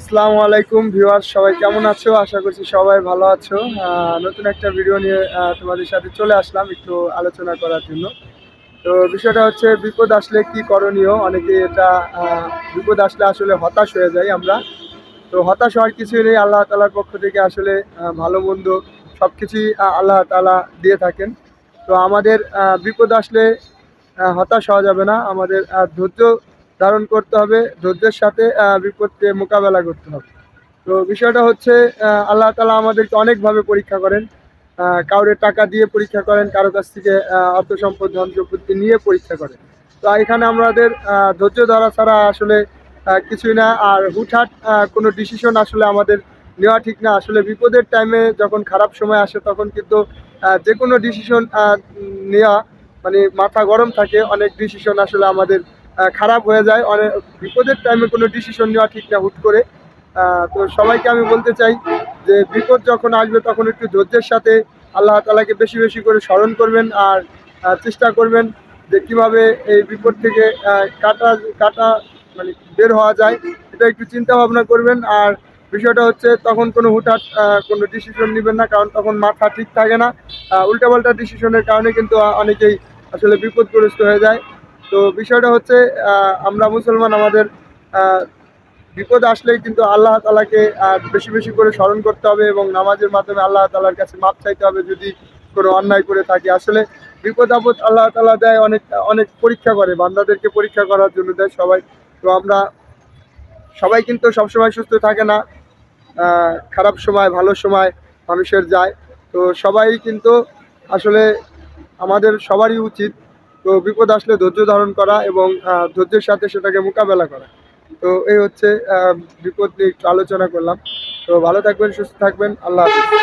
আসসালামু আলাইকুম ভিউয়ার্স, সবাই কেমন আছো? আশা করছি সবাই ভালো আছো। নতুন একটা ভিডিও নিয়ে তোমাদের সাথে চলে আসলাম একটু আলোচনা করার জন্য। তো বিষয়টা হচ্ছে বিপদ আসলে কি করণীয়? অনেকে এটা বিপদ আসলে আসলে হতাশ হয়ে যাই আমরা। তো হতাশ হওয়ার কিছুই নেই। আল্লাহ তাআলার পক্ষ থেকে আসলে ভালো-মন্দ সবকিছুই আল্লাহ তাআলা দিয়ে থাকেন। তো আমাদের বিপদ আসলে হতাশ হওয়া যাবে না। আমাদের ধৈর্য ধারণ করতে হবে। ধৈর্যের সাথে বিপদকে মোকাবেলা করতে হবে। তো বিষয়টা হচ্ছে আল্লাহ তাআলা আমাদেরকে অনেকভাবে পরীক্ষা করেন। কাউরে টাকা দিয়ে পরীক্ষা করেন, কারো কাছ থেকে অর্থ সম্পদ, ধন সম্পত্তি নিয়ে পরীক্ষা করেন। তো এখানে আমাদের ধৈর্য ধরা ছাড়া আসলে কিছুই না। আর হুটহাট কোনো ডিসিশন আসলে আমাদের নেওয়া ঠিক না। আসলে বিপদের টাইমে যখন খারাপ সময় আসে তখন কিন্তু যেকোনো ডিসিশন নেওয়া মানে মাথা গরম থাকে। অনেক ডিসিশন আসলে আমাদের খারাপ হয়ে যায়। বিপদের টাইমে কোনো ডিসিশন নেওয়া ঠিক না হুট করে। তো সবাইকে আমি বলতে চাই যে বিপদ যখন আসবে তখন একটু ধৈর্যের সাথে আল্লাহ তাআলাকে বেশি, বেশি করে স্মরণ করবেন। আর চেষ্টা করবেন যে কিভাবে এই বিপদ থেকে কাটা কাটা মানে বের হওয়া যায়, এটা একটু চিন্তা ভাবনা করবেন। আর বিষয়টা হচ্ছে তখন কোনো হুটহাট কোনো ডিসিশন নিবেন না, কারণ তখন মাথা ঠিক থাকে না। উল্টাপাল্টা ডিসিশনের কারণে কিন্তু অনেকেই আসলে বিপদগ্রস্ত হয়ে যায়। তো বিষয়টা হচ্ছে আমরা মুসলমান, আমাদের আহ, বিপদ আসলেই কিন্তু আল্লাহ তাআলাকে বেশি বেশি করে স্মরণ করতে হবে এবং নামাজের মাধ্যমে আল্লাহ তাআলার কাছে মাপ চাইতে হবে যদি কোনো অন্যায় করে থাকি। আসলে বিপদ আপদ আল্লাহ তাআলা দেয়, অনেক অনেক পরীক্ষা করে, বান্দাদেরকে পরীক্ষা করার জন্য দেয় সবাই। তো আমরা সবাই কিন্তু সবসময় সুস্থ থাকে না। খারাপ সময় ভালো সময় মানুষের যায়। তো সবাই কিন্তু আসলে আমাদের সবারই উচিত তো বিপদ আসলে ধৈর্য ধারণ করা এবং ধৈর্যের সাথে সেটাকে মোকাবেলা করা। তো এই হচ্ছে বিপদ নিয়ে একটু আলোচনা করলাম। তো ভালো থাকবেন, সুস্থ থাকবেন। আল্লাহ হাফেজ।